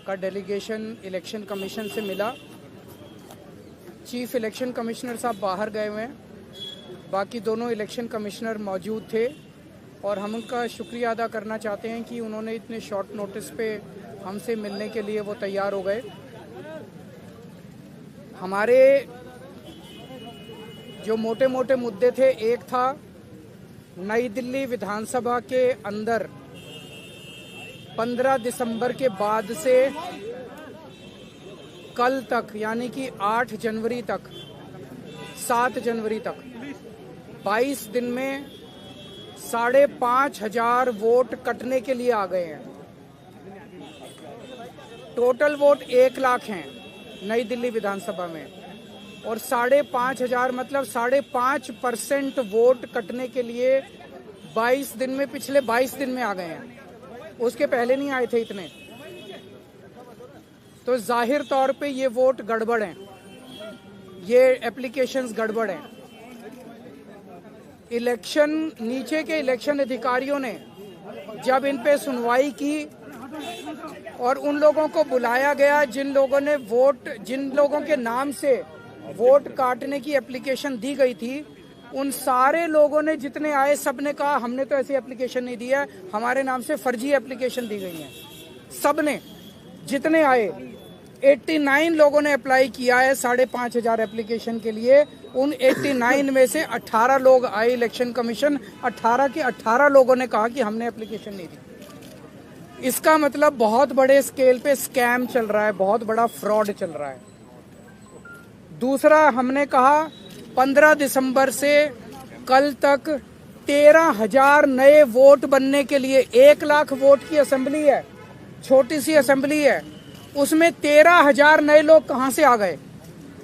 का delegation election commission से मिला। चीफ इलेक्शन कमिश्नर साहब बाहर गए हुए हैं, बाकी दोनों इलेक्शन कमिश्नर मौजूद थे और हम उनका शुक्रिया अदा करना चाहते हैं कि उन्होंने इतने शॉर्ट नोटिस पे हमसे मिलने के लिए वो तैयार हो गए। हमारे जो मोटे मोटे मुद्दे थे, एक था नई दिल्ली विधानसभा के अंदर 15 दिसंबर के बाद से कल तक यानी कि 8 जनवरी तक 7 जनवरी तक 22 दिन में 5,500 वोट कटने के लिए आ गए हैं। टोटल वोट 1 लाख हैं नई दिल्ली विधानसभा में और 5,500 मतलब 5.5% वोट कटने के लिए 22 दिन में, पिछले 22 दिन में आ गए हैं। उसके पहले नहीं आए थे इतने। तो जाहिर तौर पे ये वोट गड़बड़ हैं, ये एप्लीकेशंस गड़बड़ हैं। इलेक्शन नीचे के इलेक्शन अधिकारियों ने जब इन पे सुनवाई की और उन लोगों को बुलाया गया जिन लोगों के नाम से वोट काटने की एप्लीकेशन दी गई थी, उन सारे लोगों ने जितने आए सब ने कहा हमने तो ऐसी एप्लीकेशन नहीं दी है, हमारे नाम से फर्जी एप्लीकेशन दी गई है। सब ने जितने आए 89 लोगों ने अप्लाई किया है 5,500 एप्लीकेशन के लिए। उन 89 में से 18 लोग आए इलेक्शन कमीशन, 18 के 18 लोगों ने कहा कि हमने एप्लीकेशन नहीं दी। इसका मतलब बहुत बड़े स्केल पे स्कैम चल रहा है, बहुत बड़ा फ्रॉड चल रहा है। दूसरा, हमने कहा 15 दिसंबर से कल तक 13,000 नए वोट बनने के लिए, 1 लाख वोट की असेंबली है, छोटी सी असेंबली है, उसमें 13,000 नए लोग कहां से आ गए?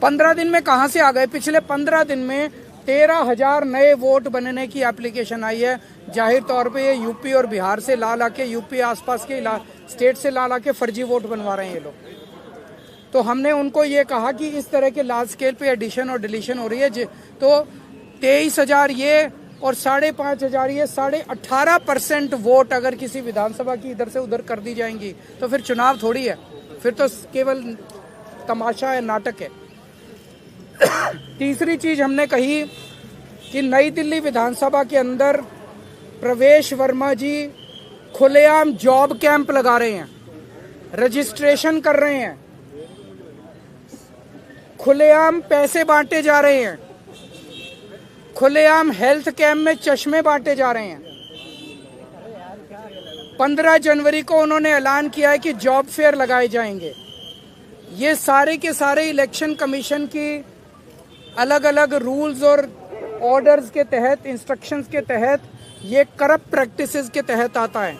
15 दिन में कहां से आ गए? पिछले 15 दिन में 13,000 नए वोट बनने की एप्लीकेशन आई है। जाहिर तौर पे ये यूपी और बिहार से ला के, यूपी आसपास के स्टेट से ला के फर्जी वोट बनवा रहे हैं ये लोग। तो हमने उनको ये कहा कि इस तरह के लार्ज स्केल पे एडिशन और डिलीशन हो रही है, तो 23,000 ये और 5,500 ये, 18.5% वोट अगर किसी विधानसभा की इधर से उधर कर दी जाएंगी तो फिर चुनाव थोड़ी है, फिर तो केवल तमाशा है, नाटक है। तीसरी चीज हमने कही कि नई दिल्ली विधानसभा के अंदर प्रवेश वर्मा जी खुलेआम जॉब कैंप लगा रहे हैं, रजिस्ट्रेशन कर रहे हैं, खुलेआम पैसे बांटे जा रहे हैं, खुलेआम हेल्थ कैंप में चश्मे बांटे जा रहे हैं। 15 जनवरी को उन्होंने ऐलान किया है कि जॉब फेयर लगाए जाएंगे। ये सारे के सारे इलेक्शन कमीशन की अलग अलग रूल्स और ऑर्डर्स के तहत, इंस्ट्रक्शंस के तहत, ये करप्ट प्रैक्टिसेस के तहत आता है।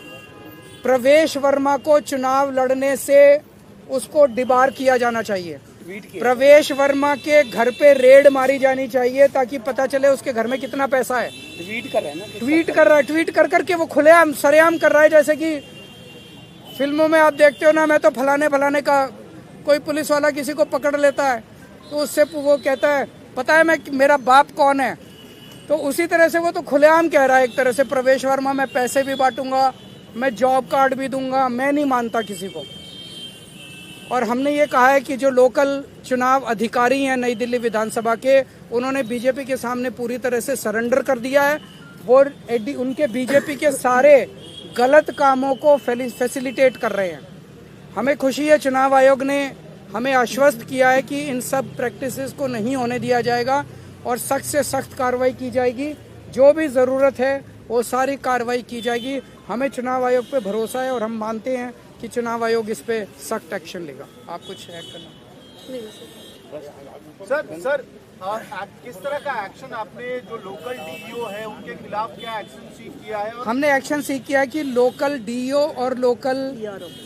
प्रवेश वर्मा को चुनाव लड़ने से उसको डिबार किया जाना चाहिए। प्रवेश वर्मा के घर पे रेड मारी जानी चाहिए ताकि पता चले उसके घर में कितना पैसा है। ट्वीट कर रहा है ना, ट्वीट कर करके वो खुलेआम सरेआम कर रहा है। जैसे कि फिल्मों में आप देखते हो ना, मैं तो फलाने का, कोई पुलिस वाला किसी को पकड़ लेता है तो उससे वो कहता है पता है मेरा बाप कौन है, तो उसी तरह से वो तो खुलेआम कह रहा है एक तरह से प्रवेश वर्मा, मैं पैसे भी बांटूंगा, मैं जॉब कार्ड भी दूंगा, मैं नहीं मानता किसी को। और हमने ये कहा है कि जो लोकल चुनाव अधिकारी हैं नई दिल्ली विधानसभा के, उन्होंने बीजेपी के सामने पूरी तरह से सरेंडर कर दिया है। वो उनके बीजेपी के सारे गलत कामों को फैसिलिटेट कर रहे हैं। हमें खुशी है चुनाव आयोग ने हमें आश्वस्त किया है कि इन सब प्रैक्टिसेस को नहीं होने दिया जाएगा और सख्त से सख्त कार्रवाई की जाएगी। जो भी ज़रूरत है वो सारी कार्रवाई की जाएगी। हमें चुनाव आयोग पे भरोसा है और हम मानते हैं कि चुनाव आयोग इस पे सख्त एक्शन लेगा। आप कुछ ऐड करना? सर किस तरह का एक्शन आपने, जो लोकल डीईओ है उनके खिलाफ क्या एक्शन सीख किया है? हमने एक्शन सीख किया है कि लोकल डीईओ और लोकल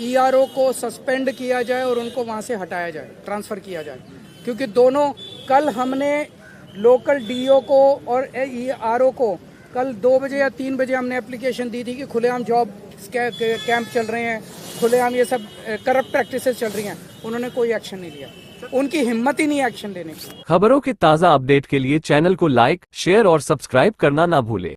ईआरओ को सस्पेंड किया जाए और उनको वहां से हटाया जाए, ट्रांसफर किया जाए, क्योंकि दोनों, कल हमने लोकल डीईओ को और ईआरओ को कल 2 बजे या 3 बजे हमने एप्लीकेशन दी थी कि खुलेआम जॉब कैंप चल रहे हैं, खुलेआम ये सब करप्ट प्रैक्टिसेस चल रही हैं। उन्होंने कोई एक्शन नहीं लिया, उनकी हिम्मत ही नहीं एक्शन लेने की। खबरों के ताज़ा अपडेट के लिए चैनल को लाइक, शेयर और सब्सक्राइब करना ना भूलें।